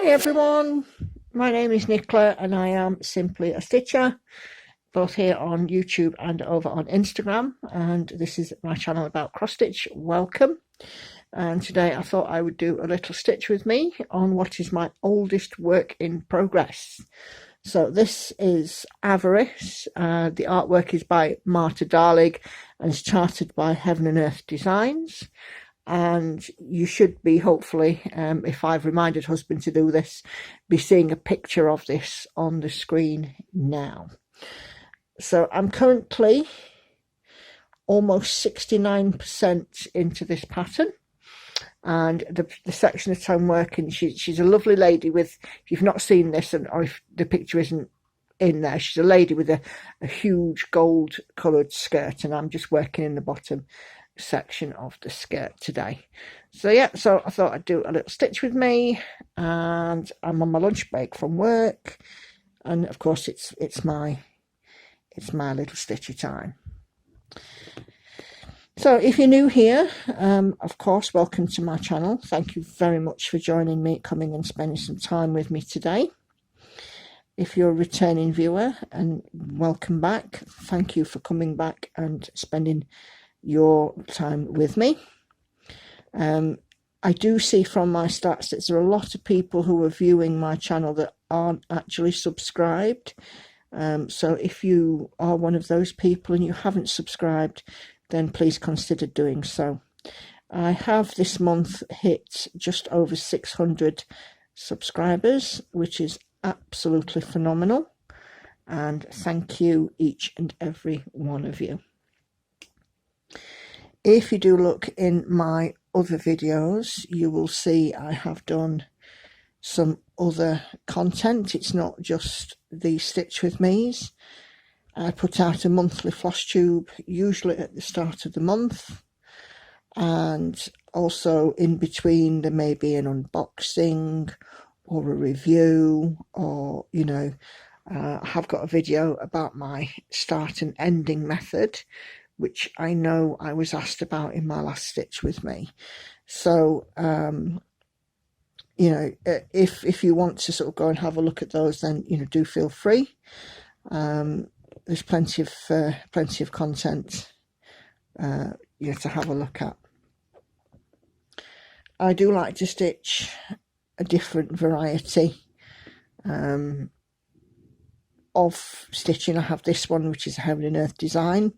Everyone, my name is Nicola and I am simply a stitcher, both here on YouTube and over on Instagram, and this is my channel about cross stitch. Welcome. And today I thought I would do a little stitch with me on what is my oldest work in progress. So this is Avarice. The artwork is by Marta Dahlig and is charted by Heaven and Earth Designs. And you should be, hopefully, if I've reminded husband to do this, be seeing a picture of this on the screen now. So I'm currently almost 69% into this pattern, and the section that I'm working, she's a lovely lady with, if you've not seen this, or if the picture isn't in there, she's a lady with a huge gold coloured skirt, and I'm just working in the bottom section of the skirt today. So yeah, so I thought I'd do a little stitch with me, and I'm on my lunch break from work, and of course it's my little stitchy time. So if you're new here, of course, welcome to my channel. Thank you very much for joining me, coming and spending some time with me today. If you're a returning viewer, and welcome back, thank you for coming back and spending your time with me. I do see from my stats that there are a lot of people who are viewing my channel that aren't actually subscribed. So if you are one of those people and you haven't subscribed, then please consider doing so. I have this month hit just over 600 subscribers, which is absolutely phenomenal, and thank you each and every one of you. If you do look in my other videos, you will see I have done some other content. It's not just the Stitch With Me's. I put out a monthly Flosstube, usually at the start of the month, and also in between there may be an unboxing or a review, or I have got a video about my start and ending method, which I know I was asked about in my last Stitch With Me. So if you want to sort of go and have a look at those, then do feel free. There's plenty of content to have a look at. I do like to stitch a different variety of stitching. I have this one, which is a Heaven and Earth design.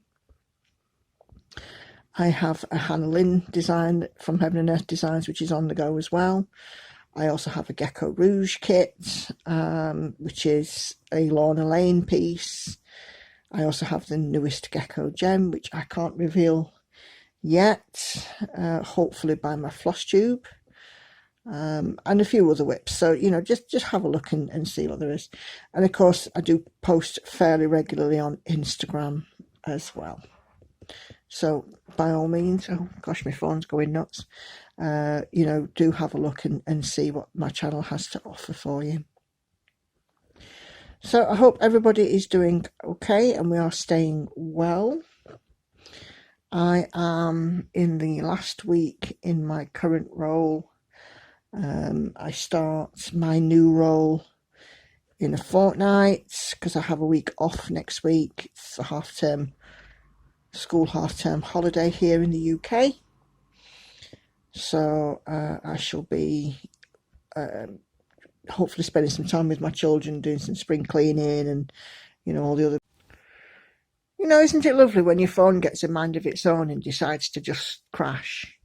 I have a Hannah Lynn design from Heaven and Earth Designs, which is on the go as well. I also have a Gecko Rouge kit, which is a Lorna Lane piece. I also have the newest Gecko Gem, which I can't reveal yet, hopefully by my Flosstube, and a few other whips. So, just have a look and see what there is. And of course, I do post fairly regularly on Instagram as well. So by all means, oh gosh, my phone's going nuts. Do have a look and see what my channel has to offer for you. So I hope everybody is doing okay and we are staying well. I am in the last week in my current role. I start my new role in a fortnight because I have a week off next week. It's a school half-term holiday here in the UK. So I shall be hopefully spending some time with my children, doing some spring cleaning and all the other. Isn't it lovely when your phone gets a mind of its own and decides to just crash?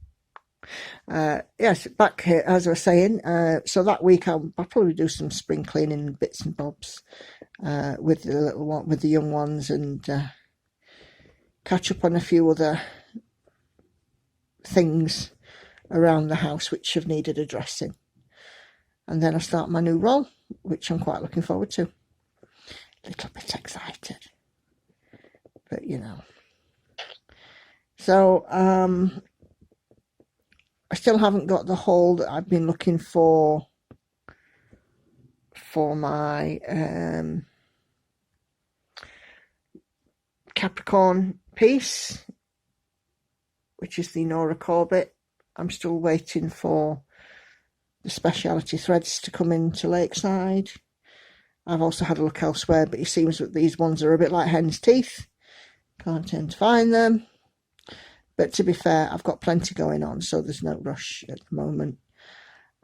Yes, back here, as I was saying, so that week I'll probably do some spring cleaning and bits and bobs with the little one, with the young ones, and catch up on a few other things around the house which have needed addressing. And then I start my new role, which I'm quite looking forward to. A little bit excited, but So I still haven't got the hole that I've been looking for my Capricorn piece, which is the Nora Corbett. I'm still waiting for the speciality threads to come into Lakeside. I've also had a look elsewhere, but it seems that these ones are a bit like hen's teeth. Can't tend to find them. But to be fair, I've got plenty going on, so there's no rush at the moment.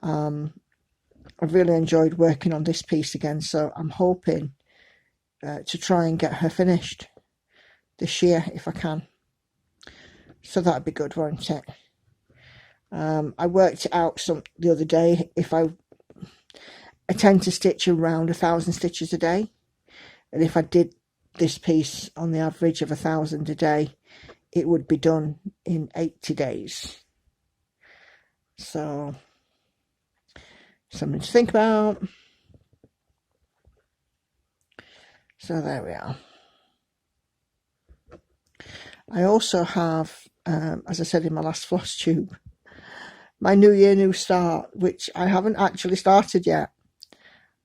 I've really enjoyed working on this piece again, so I'm hoping to try and get her finished this year if I can. So that'd be good, won't it? I worked it out the other day. If I tend to stitch around 1,000 stitches a day, and if I did this piece on the average of 1,000 a day, it would be done in 80 days. So something to think about. So there we are. I also have, as I said in my last Flosstube, my New Year, New Start, which I haven't actually started yet.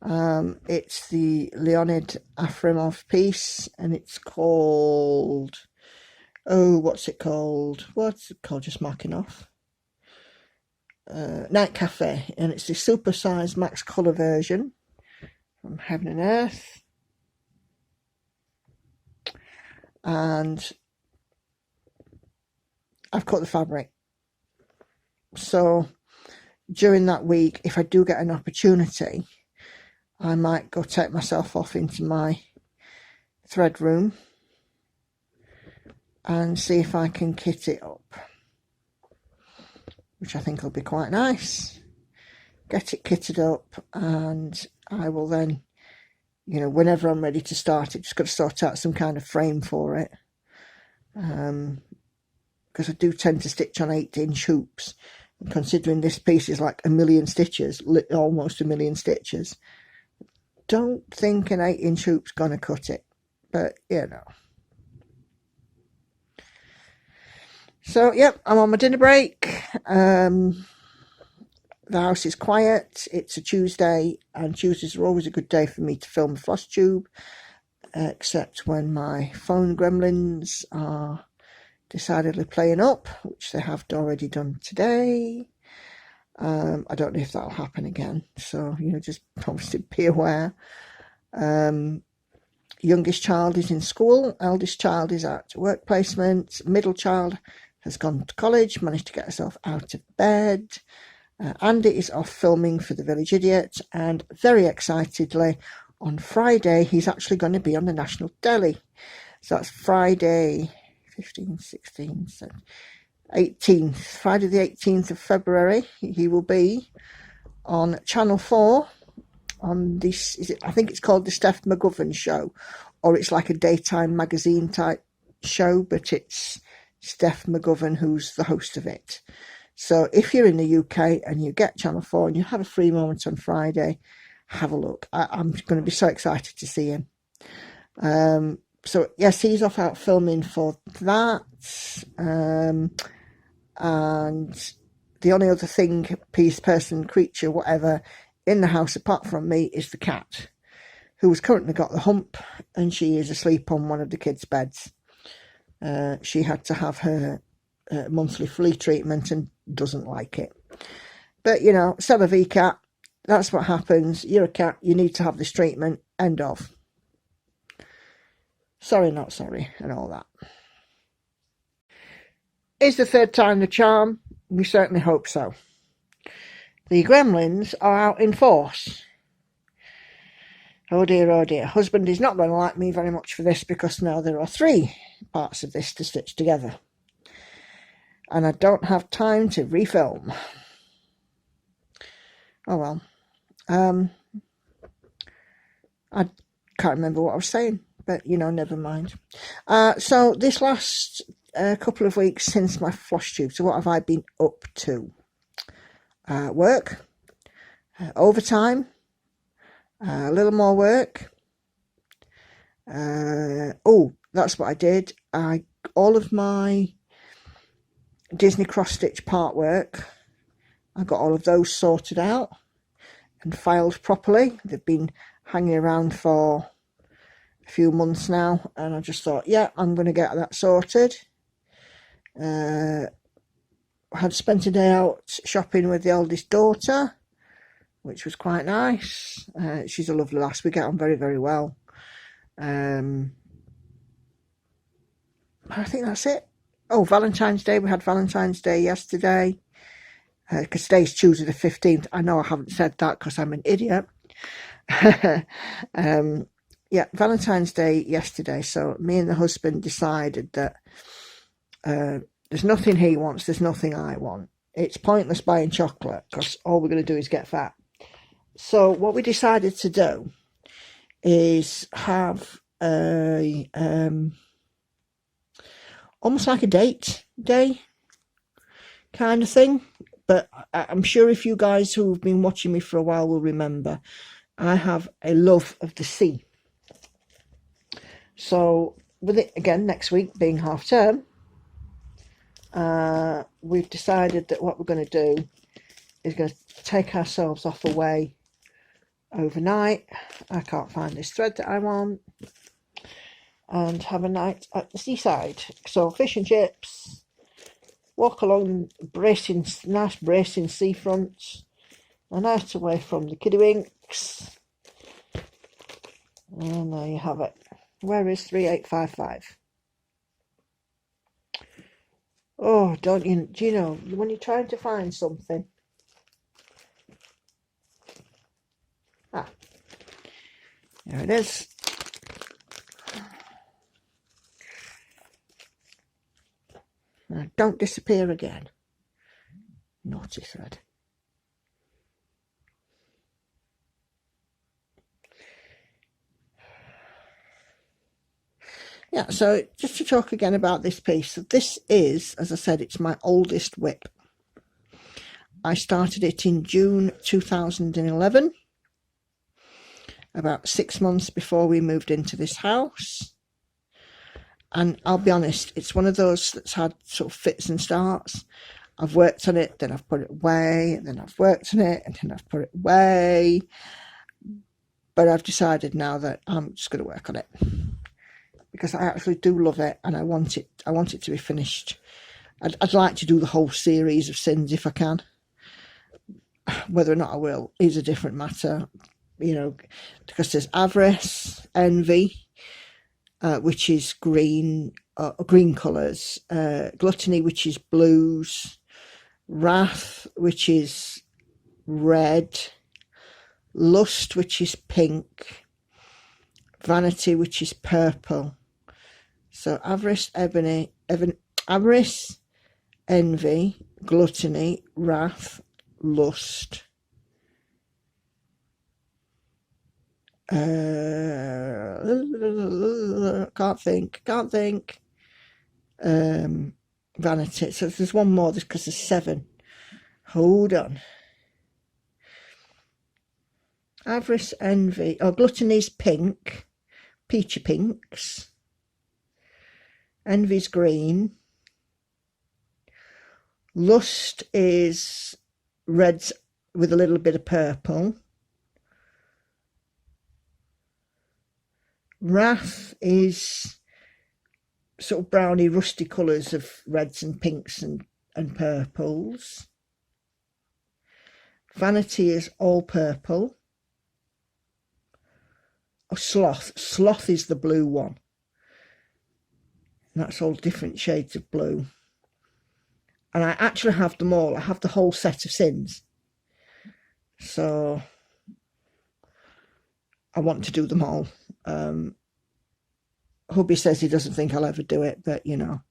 It's the Leonid Afrimov piece, and it's called, what's it called? Just marking off. Night Cafe, and it's the supersized max colour version from Heaven and Earth. And I've cut the fabric. So during that week, if I do get an opportunity, I might go take myself off into my thread room and see if I can kit it up, which I think will be quite nice. Get it kitted up, and I will then, whenever I'm ready to start it, just got to sort out some kind of frame for it. Because I do tend to stitch on 8-inch hoops. And considering this piece is like 1,000,000 stitches, almost 1,000,000 stitches, don't think an 8-inch hoop's gonna cut it, but So yep, I'm on my dinner break. The house is quiet. It's a Tuesday, and Tuesdays are always a good day for me to film a Flosstube, except when my phone gremlins are decidedly playing up, which they have already done today. I don't know if that'll happen again, so just obviously be aware. Youngest child is in school, eldest child is at work placement, middle child has gone to college, managed to get herself out of bed. Andy is off filming for The Village Idiot, and very excitedly on Friday he's actually going to be on the National Deli. So that's Friday 15th, 16th, 18th, Friday the 18th of February. He will be on Channel 4 on this, I think it's called the Steph McGovern Show, or it's like a daytime magazine type show, but it's Steph McGovern who's the host of it. So if you're in the UK and you get Channel 4 and you have a free moment on Friday, have a look. I'm going to be so excited to see him. So yes, he's off out filming for that. And the only other thing, piece, person, creature, whatever, in the house apart from me is the cat, who has currently got the hump, and she is asleep on one of the kids' beds. She had to have her monthly flea treatment and doesn't like it. But c'est la vie, cat. That's what happens. You're a cat. You need to have this treatment. End of. Sorry, not sorry, and all that. Is the third time the charm? We certainly hope so. The gremlins are out in force. Oh dear, oh dear. Husband is not going to like me very much for this, because now there are 3 parts of this to stitch together. And I don't have time to refilm. Oh well. I can't remember what I was saying, but never mind. So this last couple of weeks since my Flosstube, so what have I been up to? Work, overtime, a little more work. That's what I did. All of my Disney cross stitch part work, I got all of those sorted out and filed properly. They've been hanging around for a few months now, and I just thought, yeah, I'm going to get that sorted. I had spent a day out shopping with the eldest daughter, which was quite nice. She's a lovely lass. We get on very, very well. I think that's it. Oh, Valentine's Day. We had Valentine's Day yesterday. Because today's Tuesday the 15th. I know I haven't said that because I'm an idiot. Yeah, Valentine's Day yesterday. So me and the husband decided that there's nothing he wants, there's nothing I want. It's pointless buying chocolate because all we're going to do is get fat. So what we decided to do is have a almost like a date day kind of thing. But I'm sure if you guys who've been watching me for a while will remember, I have a love of the sea. So with it again next week being half term, we've decided that what we're going to do is going to take ourselves off away overnight. I can't find this thread that I want. And have a night at the seaside. So fish and chips. Walk along nice bracing seafronts, a night away from the kiddywinks. And there you have it. Where is 3855? Oh, do you know, when you're trying to find something. There it is. Now, don't disappear again. Naughty thread. Yeah, so just to talk again about this piece. So this is, as I said, it's my oldest whip. I started it in June 2011, about 6 months before we moved into this house. And I'll be honest, it's one of those that's had sort of fits and starts. I've worked on it, then I've put it away, and then I've worked on it, and then I've put it away. But I've decided now that I'm just going to work on it. Because I actually do love it, and I want it to be finished. I'd like to do the whole series of sins if I can. Whether or not I will is a different matter. You know, because there's avarice, envy, which is green colours, gluttony, which is blues, wrath, which is red, lust, which is pink, vanity, which is purple. So avarice, avarice, envy, gluttony, wrath, lust. Can't think. Vanity. So there's one more because there's 7. Hold on. Avarice, envy. Oh, gluttony's pink. Peachy pinks. Envy's green. Lust is reds with a little bit of purple. Wrath is sort of browny, rusty colours of reds and pinks and purples. Vanity is all purple. Oh, sloth is the blue one. And that's all different shades of blue. And I actually have them all. I have the whole set of sins. So I want to do them all. Hubby says he doesn't think I'll ever do it, but you know,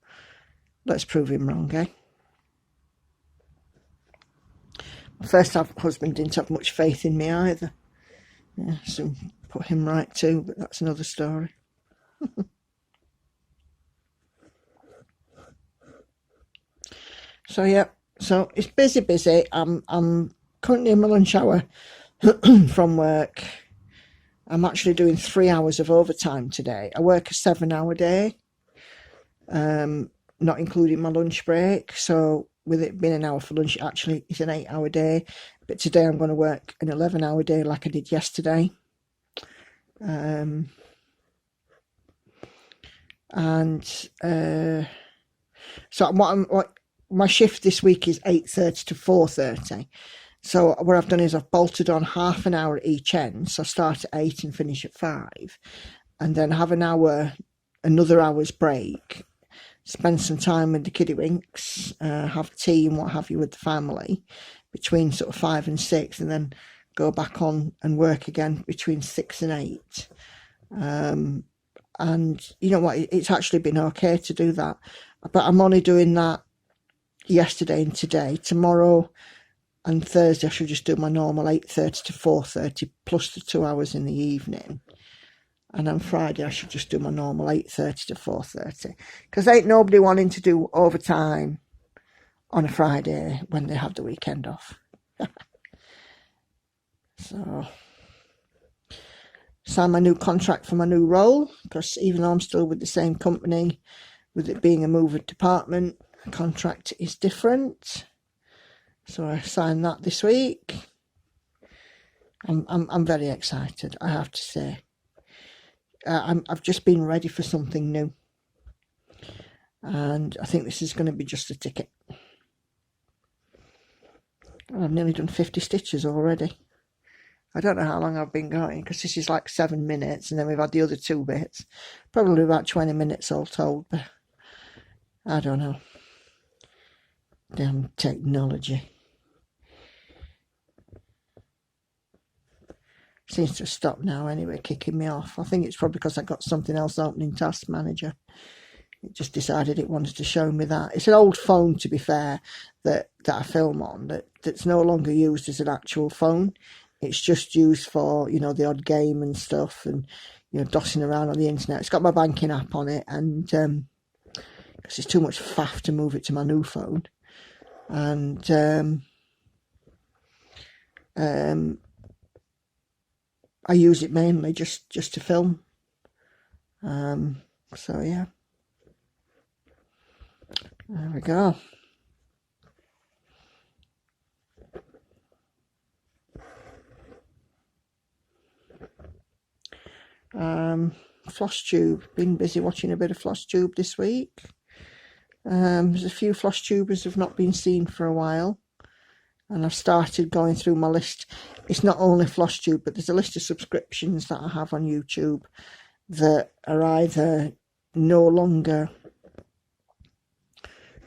let's prove him wrong, eh? My first husband didn't have much faith in me either. Yeah, so put him right too, but that's another story. So yeah, so it's busy. I'm currently in my lunch hour from work. I'm actually doing 3 hours of overtime today. I work a 7-hour day, not including my lunch break. So with it being an hour for lunch, actually it's an 8-hour day. But today I'm going to work an 11-hour day like I did yesterday. So what my shift this week is 8:30 to 4:30. So what I've done is I've bolted on half an hour at each end. So I start at 8 and finish at 5, and then have another hour's break, spend some time with the kiddywinks, have tea and what have you with the family between sort of 5 and 6, and then go back on and work again between 6 and 8. And you know what, it's actually been okay to do that, but I'm only doing that yesterday and today. Tomorrow and Thursday I should just do my normal 8:30 to 4:30 plus the 2 hours in the evening, and on Friday I should just do my normal 8:30 to 4:30, because ain't nobody wanting to do overtime on a Friday when they have the weekend off. So sign my new contract for my new role, because even though I'm still with the same company, with it being a moving department, the contract is different. So I signed that this week. I'm very excited, I have to say. I've just been ready for something new, and I think this is going to be just a ticket. I've nearly done 50 stitches already. I don't know how long I've been going, because this is like 7 minutes, and then we've had the other 2 bits. Probably about 20 minutes all told, but I don't know. Damn technology. Seems to have stopped now anyway, kicking me off. I think it's probably because I got something else open in Task Manager. It just decided it wanted to show me that. It's an old phone, to be fair, that I film on, that's no longer used as an actual phone. It's just used for, you know, the odd game and stuff, and, you know, dossing around on the internet. It's got my banking app on it, and because it's too much faff to move it to my new phone. And I use it mainly just to film. So yeah, there we go. Flosstube, been busy watching a bit of Flosstube this week. There's a few Flosstubers have not been seen for a while, and I've started going through my list. It's not only Flosstube, but there's a list of subscriptions that I have on YouTube that are either no longer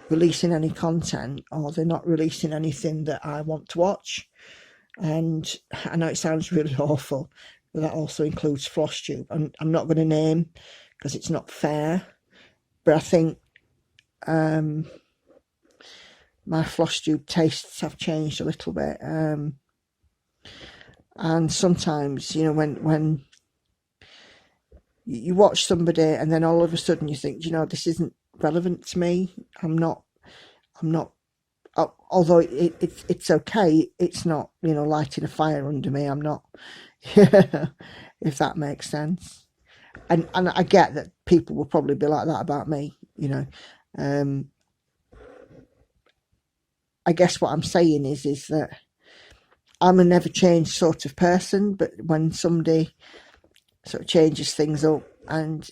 releasing any content, or they're not releasing anything that I want to watch. And I know it sounds really awful, but that also includes Flosstube. I'm not going to name, because it's not fair, but I think my Flosstube tastes have changed a little bit. And sometimes, you know, when you watch somebody and then all of a sudden you think, you know, this isn't relevant to me. I'm not, although it's okay, it's not, you know, lighting a fire under me. I'm not, if that makes sense. And I get that people will probably be like that about me, you know. I guess what I'm saying is that I'm a never change sort of person, but when somebody sort of changes things up and,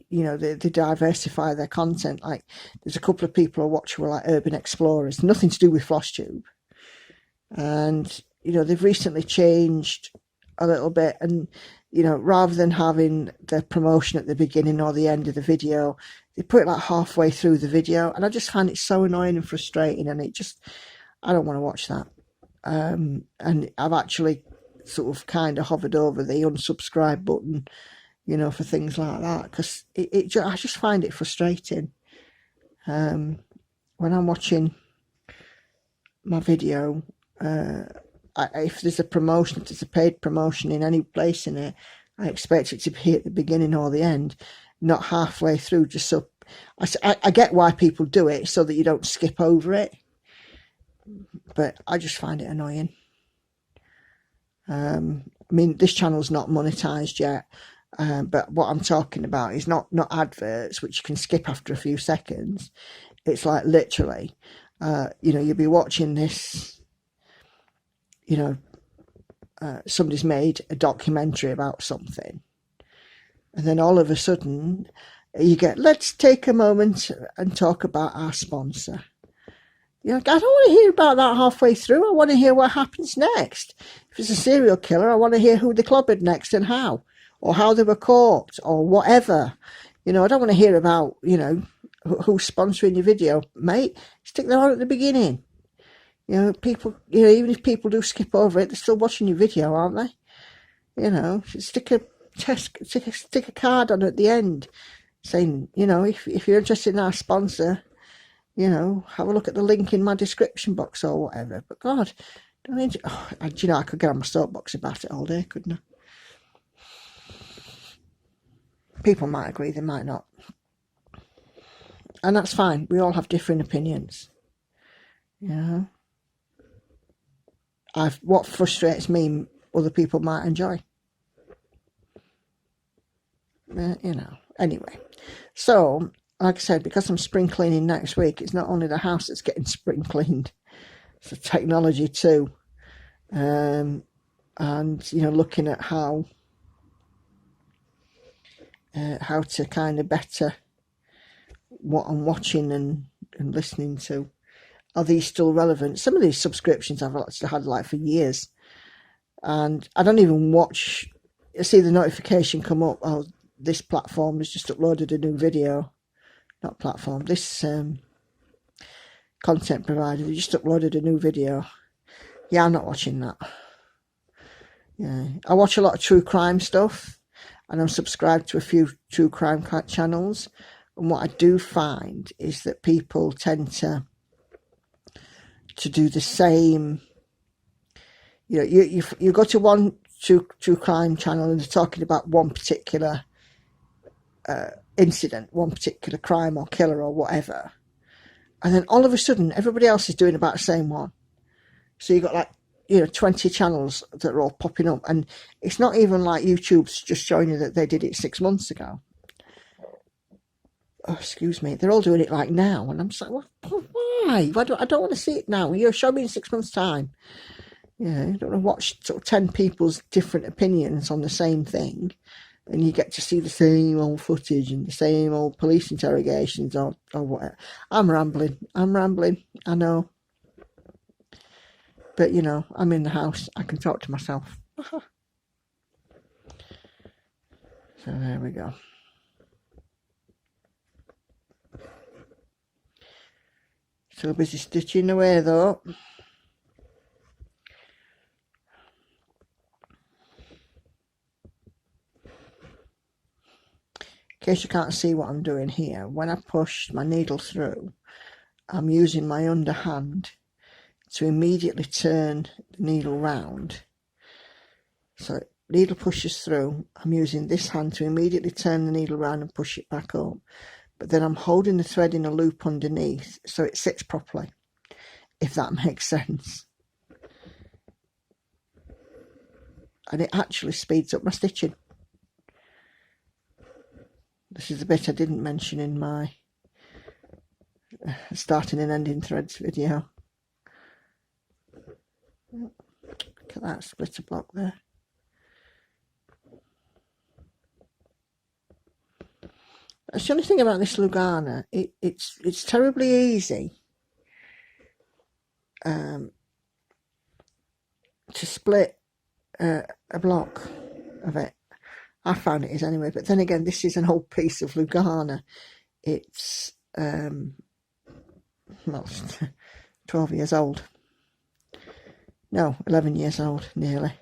you know, they diversify their content, like there's a couple of people I watch who are like urban explorers, nothing to do with Flosstube, and, you know, they've recently changed a little bit, and, you know, rather than having the promotion at the beginning or the end of the video, they put it like halfway through the video, and I just find it so annoying and frustrating, and I don't want to watch that. And I've actually sort of kind of hovered over the unsubscribe button, you know, for things like that, because I just find it frustrating. When I'm watching my video, if there's a promotion, if there's a paid promotion in any place in it, I expect it to be at the beginning or the end, not halfway through, just so I get why people do it, so that you don't skip over it, but I just find it annoying. I mean, this channel's not monetized yet, but what I'm talking about is not adverts, which you can skip after a few seconds. It's like literally, you know, you'll be watching this, you know, somebody's made a documentary about something, and then all of a sudden you get, let's take a moment and talk about our sponsor. You know, I don't want to hear about that halfway through. I want to hear what happens next. If it's a serial killer, I want to hear who they clobbered next and how, or how they were caught, or whatever. You know, I don't want to hear about, you know, who's sponsoring your video. Mate, stick that on at the beginning. You know, people, you know, even if people do skip over it, they're still watching your video, aren't they? You know, stick a card on at the end saying, you know, if you're interested in our sponsor, you know, have a look at the link in my description box or whatever. But God, don't need to, you know, I could get on my soapbox about it all day, couldn't I? People might agree, they might not. And that's fine. We all have different opinions. You know? What frustrates me, other people might enjoy. You know, anyway. So, like I said, because I'm spring cleaning next week, it's not only the house that's getting spring cleaned, it's the technology too. And, you know, looking at how to kind of better what I'm watching and listening to. Are these still relevant? Some of these subscriptions I've actually had like for years, and I don't even watch. I see the notification come up. Oh, this platform has just uploaded a new video. Not platform. This content provider. They just uploaded a new video. Yeah, I'm not watching that. Yeah, I watch a lot of true crime stuff, and I'm subscribed to a few true crime channels. And what I do find is that people tend to do the same. You know, you go to one true crime channel and they're talking about one particular incident, one particular crime or killer or whatever, and then all of a sudden everybody else is doing about the same one. So you've got like, you know, 20 channels that are all popping up, and it's not even like YouTube's just showing you that they did it 6 months ago. Oh, excuse me, they're all doing it like now, and I'm just like, well, why? I don't want to see it now. You're showing me in 6 months' time. Yeah, you don't want to watch sort of 10 people's different opinions on the same thing, and you get to see the same old footage and the same old police interrogations or whatever. I'm rambling, I know. But, you know, I'm in the house, I can talk to myself. So there we go. Still busy stitching away though. In case you can't see what I'm doing here, when I push my needle through, I'm using my underhand to immediately turn the needle round. So needle pushes through, I'm using this hand to immediately turn the needle round and push it back up. But then I'm holding the thread in a loop underneath so it sits properly, if that makes sense. And it actually speeds up my stitching. This is the bit I didn't mention in my starting and ending threads video. Look at that splitter block there. That's the only thing about this Lugana. It's terribly easy to split a block of it. I found it is anyway, but then again, this is an old piece of Lugana. It's well, 12 years old. No, 11 years old, nearly,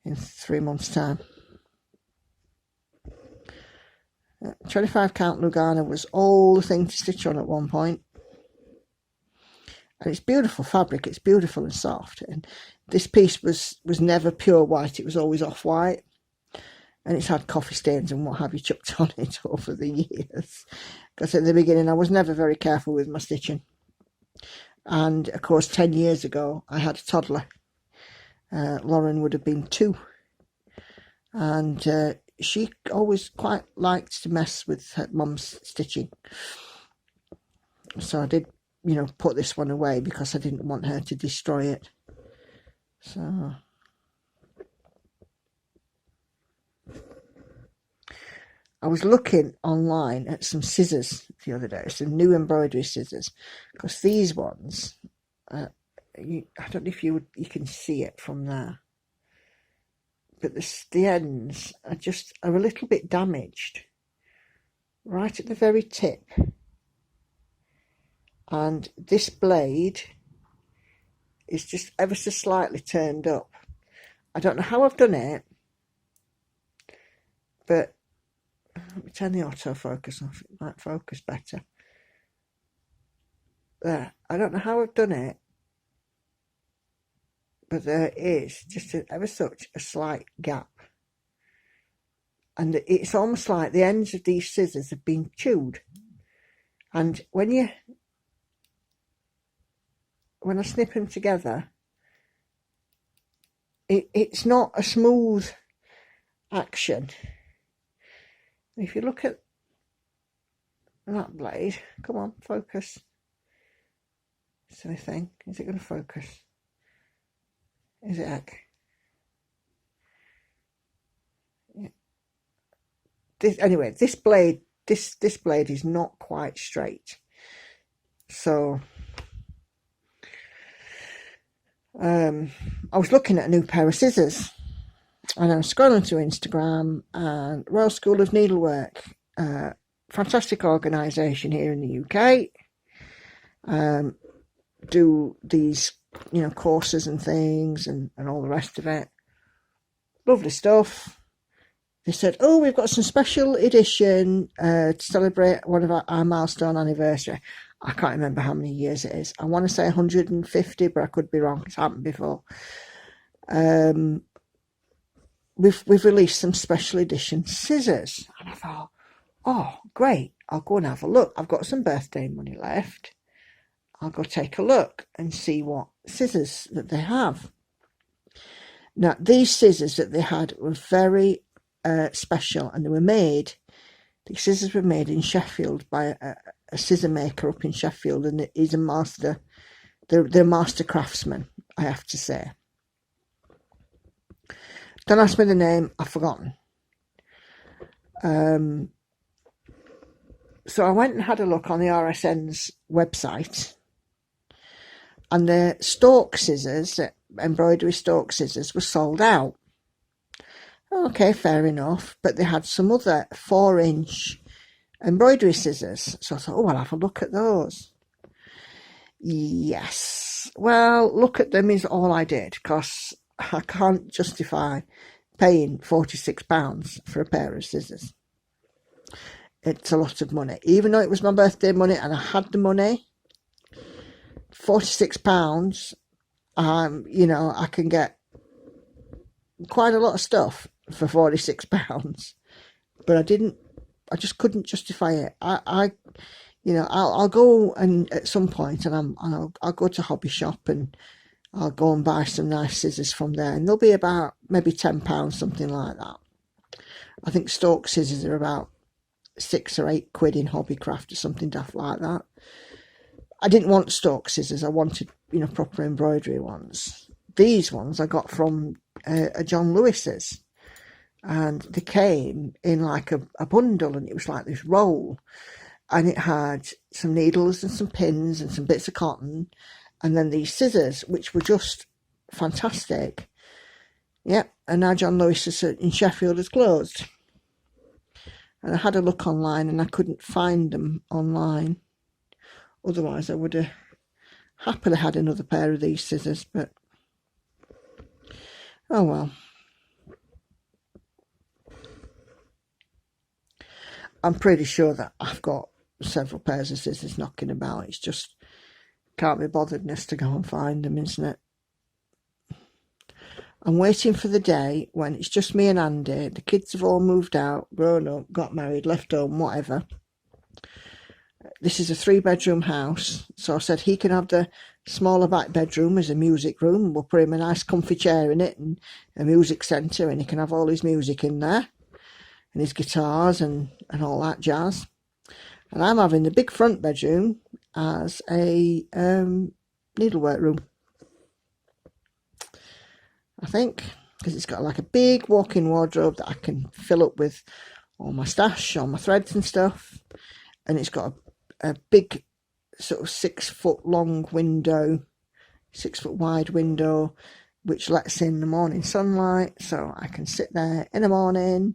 in 3 months' time. 25 count Lugana was all the thing to stitch on at one point. And it's beautiful fabric, it's beautiful and soft. And this piece was never pure white, it was always off-white. And it's had coffee stains and what have you chucked on it over the years. Because at the beginning I was never very careful with my stitching. And of course 10 years ago I had a toddler. Lauren would have been 2. And she always quite liked to mess with her mum's stitching. So I did, you know, put this one away because I didn't want her to destroy it. So I was looking online at some scissors the other day, some new embroidery scissors, because these ones, I don't know if you can see it from there, but the ends are a little bit damaged right at the very tip, and this blade is just ever so slightly turned up. I don't know how I've done it, but let me turn the autofocus off, it might focus better. There, I don't know how I've done it, but there is just ever such a slight gap. And it's almost like the ends of these scissors have been chewed. And when I snip them together, it's not a smooth action. If you look at that blade, come on, focus. Silly thing, is it going to focus? Is it heck? Yeah. Anyway, this blade is not quite straight. So I was looking at a new pair of scissors, and I'm scrolling through Instagram, and Royal School of Needlework, fantastic organisation here in the UK, do these, courses and things and all the rest of it. Lovely stuff. They said, oh, we've got some special edition to celebrate one of our milestone anniversary. I can't remember how many years it is. I want to say 150, but I could be wrong. It's happened before. We've released some special edition scissors. And I thought, oh, great. I'll go and have a look. I've got some birthday money left. I'll go take a look and see what scissors that they have. Now, these scissors that they had were very special, and these scissors were made in Sheffield by a scissor maker up in Sheffield, and he's a master, they're master craftsmen, I have to say. Don't ask me the name, I've forgotten. So I went and had a look on the RSN's website, and the stalk scissors, embroidery stalk scissors, were sold out. Okay, fair enough, but they had some other 4-inch embroidery scissors, so I thought, oh, I'll have a look at those. Yes, well, look at them is all I did, because I can't justify paying £46 for a pair of scissors. It's a lot of money, even though it was my birthday money and I had the money. £46, I can get quite a lot of stuff for £46, but I just couldn't justify it. I'll go and at some point, and I'll go to Hobby Shop and I'll go and buy some nice scissors from there, and they'll be about maybe £10, something like that. I think stalk scissors are about £6 or £8 in Hobbycraft or something daft like that. I didn't want stalk scissors. I wanted, proper embroidery ones. These ones I got from a John Lewis's, and they came in like a bundle, and it was like this roll, and it had some needles and some pins and some bits of cotton, and then these scissors, which were just fantastic. Yep, and now John Lewis's in Sheffield has closed. And I had a look online and I couldn't find them online. Otherwise I would have happily had another pair of these scissors, but oh well. I'm pretty sure that I've got several pairs of scissors knocking about. It's just can't be botheredness to go and find them, isn't it? I'm waiting for the day when it's just me and Andy. The kids have all moved out, grown up, got married, left home, whatever. This is a 3-bedroom house, so I said he can have the smaller back bedroom as a music room. We'll put him a nice comfy chair in it and a music centre, and he can have all his music in there and his guitars and all that jazz. And I'm having the big front bedroom as a needlework room, I think, because it's got like a big walk-in wardrobe that I can fill up with all my stash, all my threads and stuff. And it's got a big sort of 6 foot long window, 6 foot wide window, which lets in the morning sunlight, so I can sit there in the morning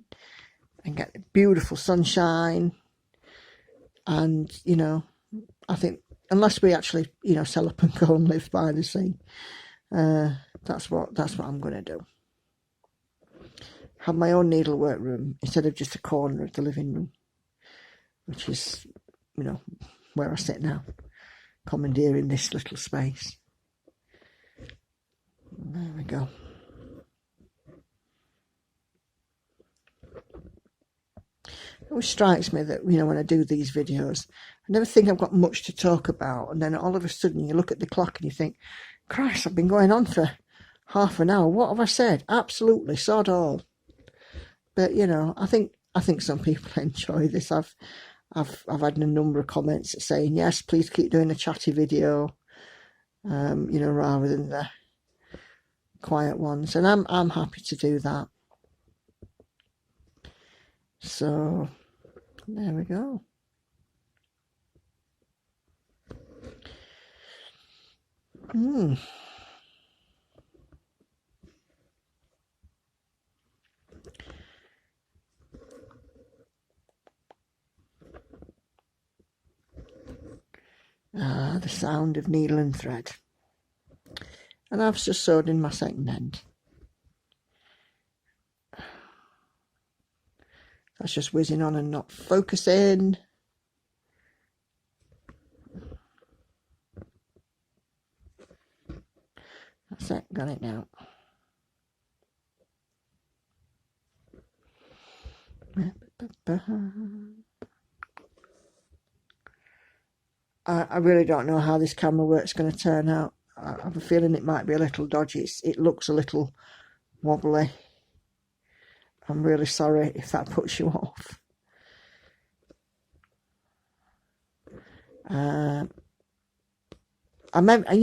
and get beautiful sunshine. And, you know, I think unless we actually, you know, sell up and go and live by the sea, that's what I'm going to do. Have my own needlework room instead of just a corner of the living room, which is, you know, where I sit now, commandeering this little space. There we go. It always strikes me that, you know, when I do these videos, I never think I've got much to talk about, and then all of a sudden you look at the clock and you think, Christ, I've been going on for half an hour. What have I said? Absolutely sod all. But, you know, I think some people enjoy this. I've had a number of comments saying, yes, please keep doing a chatty video, you know, rather than the quiet ones, and I'm happy to do that. So there we go. The sound of needle and thread. And I've just sewed in my second end. That's just whizzing on and not focusing. That's it, got it now. I really don't know how this camera work's going to turn out. I have a feeling it might be a little dodgy. It looks a little wobbly. I'm really sorry if that puts you off. You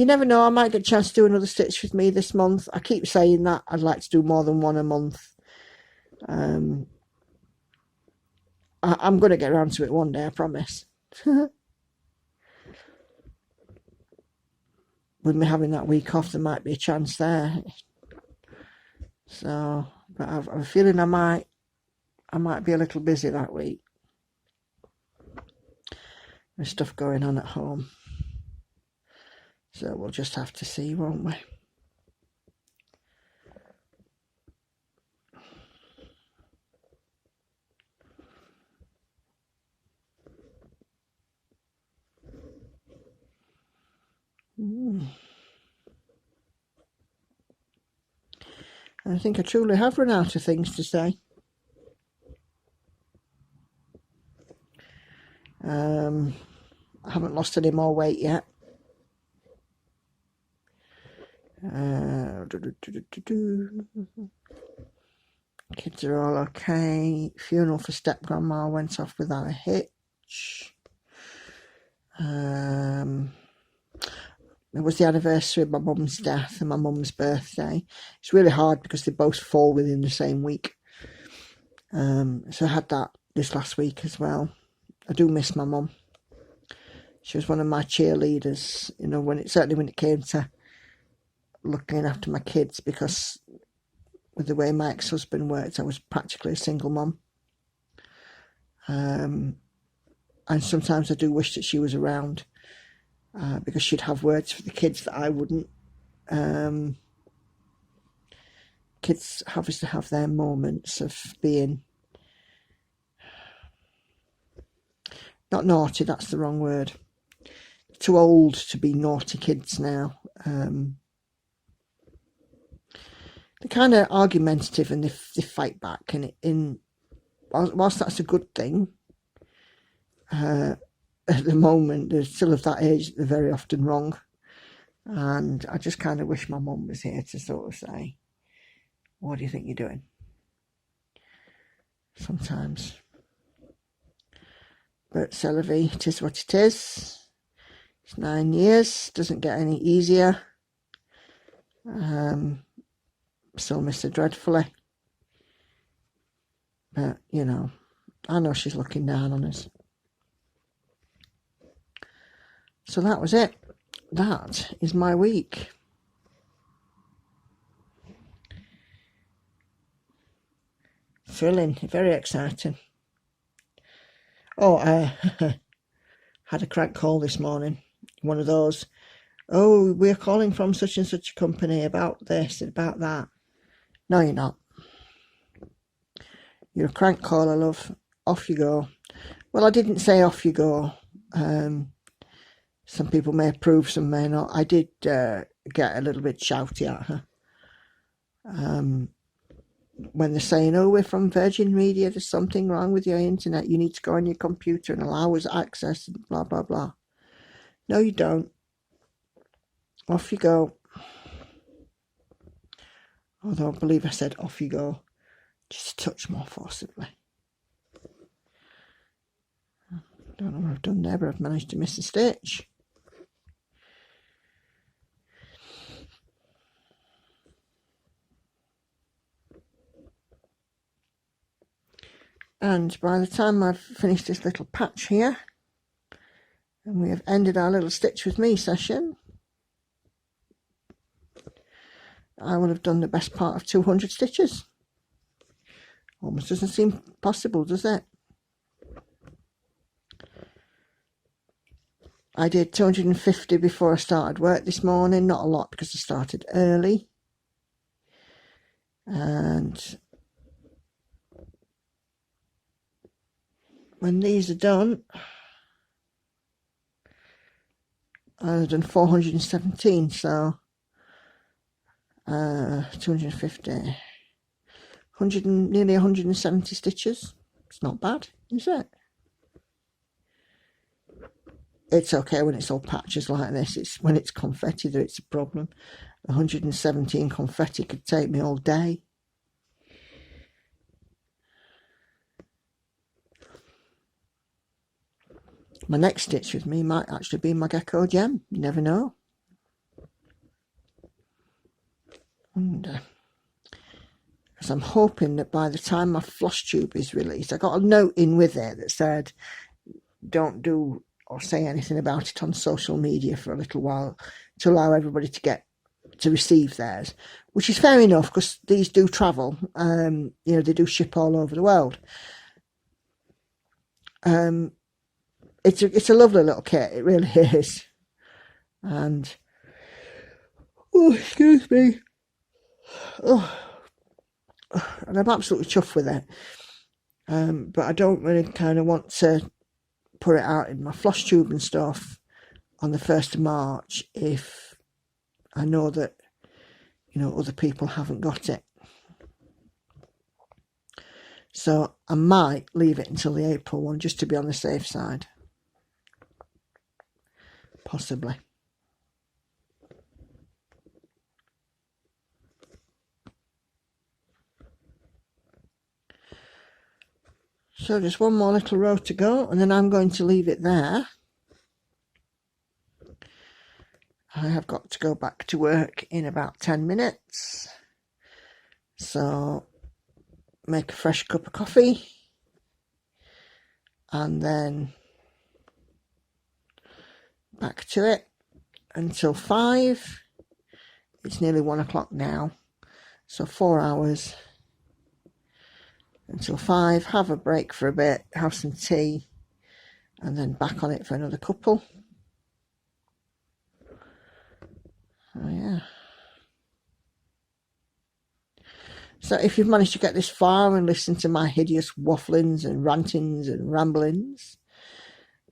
never know, I might get a chance to do another stitch with me this month. I keep saying that I'd like to do more than one a month. I'm going to get around to it one day, I promise. With me having that week off, there might be a chance there. So, but I've a feeling I might be a little busy that week. There's stuff going on at home. So we'll just have to see, won't we? I think I truly have run out of things to say. I haven't lost any more weight yet. Kids are all okay. Funeral for step grandma went off without a hitch. It was the anniversary of my mum's death and my mum's birthday. It's really hard because they both fall within the same week. So I had that this last week as well. I do miss my mum. She was one of my cheerleaders, you know, certainly when it came to looking after my kids, because with the way my ex-husband worked, I was practically a single mum. And sometimes I do wish that she was around, because she'd have words for the kids that I wouldn't. Kids obviously have their moments of being not naughty, that's the wrong word. Too old to be naughty kids now. They're kind of argumentative and they fight back, and whilst that's a good thing, at the moment they're still of that age that they're very often wrong. And I just kind of wish my mum was here to sort of say, what do you think you're doing? Sometimes. But c'est la vie, it is what it is. It's 9 years, doesn't get any easier. Still miss her dreadfully. But, you know, I know she's looking down on us. So that was it. That is my week. Thrilling, very exciting. Oh, I had a crank call this morning. One of those, oh, we're calling from such and such a company about this, about that. No, you're not. You're a crank caller, love. Off you go. Well, I didn't say off you go. Some people may approve, some may not. I did get a little bit shouty at her. When they're saying, oh, we're from Virgin Media, there's something wrong with your internet, you need to go on your computer and allow us access, and blah, blah, blah. No, you don't. Off you go. Although I believe I said off you go just a touch more forcibly. Don't know what I've done there, but I've managed to miss a stitch. And by the time I've finished this little patch here, and we have ended our little stitch with me session, I will have done the best part of 200 stitches. Almost doesn't seem possible, does it? I did 250 before I started work this morning. Not a lot because I started early. And when these are done, I've done 417, so 250, 100 and nearly 170 stitches. It's not bad, is it? It's okay when it's all patches like this. It's when it's confetti that it's a problem. 117 confetti could take me all day. My next stitch with me might actually be my gecko gem. You never know. And because I'm hoping that by the time my Flosstube is released, I got a note in with it that said, don't do or say anything about it on social media for a little while to allow everybody to receive theirs, which is fair enough because these do travel. You know, they do ship all over the world. It's a lovely little kit, it really is. And oh, excuse me. Oh, and I'm absolutely chuffed with it. But I don't really kind of want to put it out in my Flosstube and stuff on the 1st of March if I know that, you know, other people haven't got it. So I might leave it until the April one just to be on the safe side. Possibly. So just one more little row to go, and then I'm going to leave it there. I have got to go back to work in about 10 minutes. So make a fresh cup of coffee, and then back to it until 5. It's nearly 1 o'clock now, so 4 hours until 5. Have a break for a bit, have some tea, and then back on it for another couple. Oh yeah. So if you've managed to get this far and listen to my hideous wafflings and rantings and ramblings,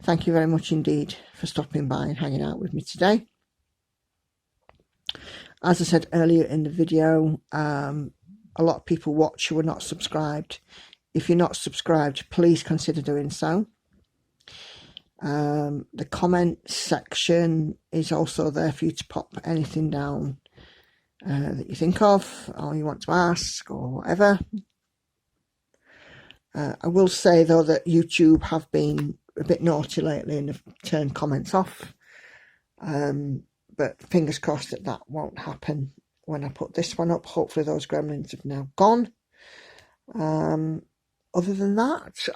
thank you very much indeed for stopping by and hanging out with me today. As I said earlier in the video, a lot of people watch who are not subscribed. If you're not subscribed, please consider doing so. The comment section is also there for you to pop anything down that you think of or you want to ask or whatever. I will say though that YouTube have been a bit naughty lately and have turned comments off, but fingers crossed that that won't happen when I put this one up. Hopefully those gremlins have now gone. other than that,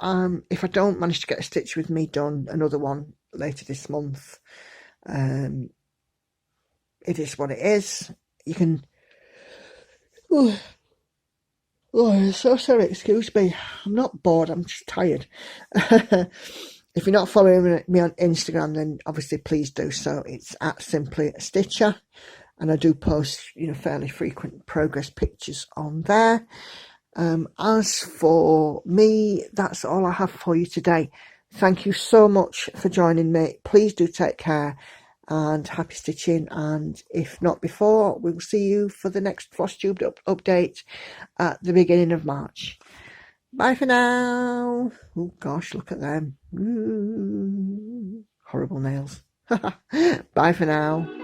if I don't manage to get a stitch with me done, another one later this month, it is what it is. You can... Oh, so sorry, excuse me. I'm not bored, I'm just tired. If you're not following me on Instagram, then obviously please do so. It's at Simply a Stitcher, and I do post, fairly frequent progress pictures on there. As for me, that's all I have for you today. Thank you so much for joining me. Please do take care and happy stitching. And if not before, we will see you for the next Flosstube update at the beginning of March. Bye for now. Oh gosh, look at them. Horrible nails. Bye for now.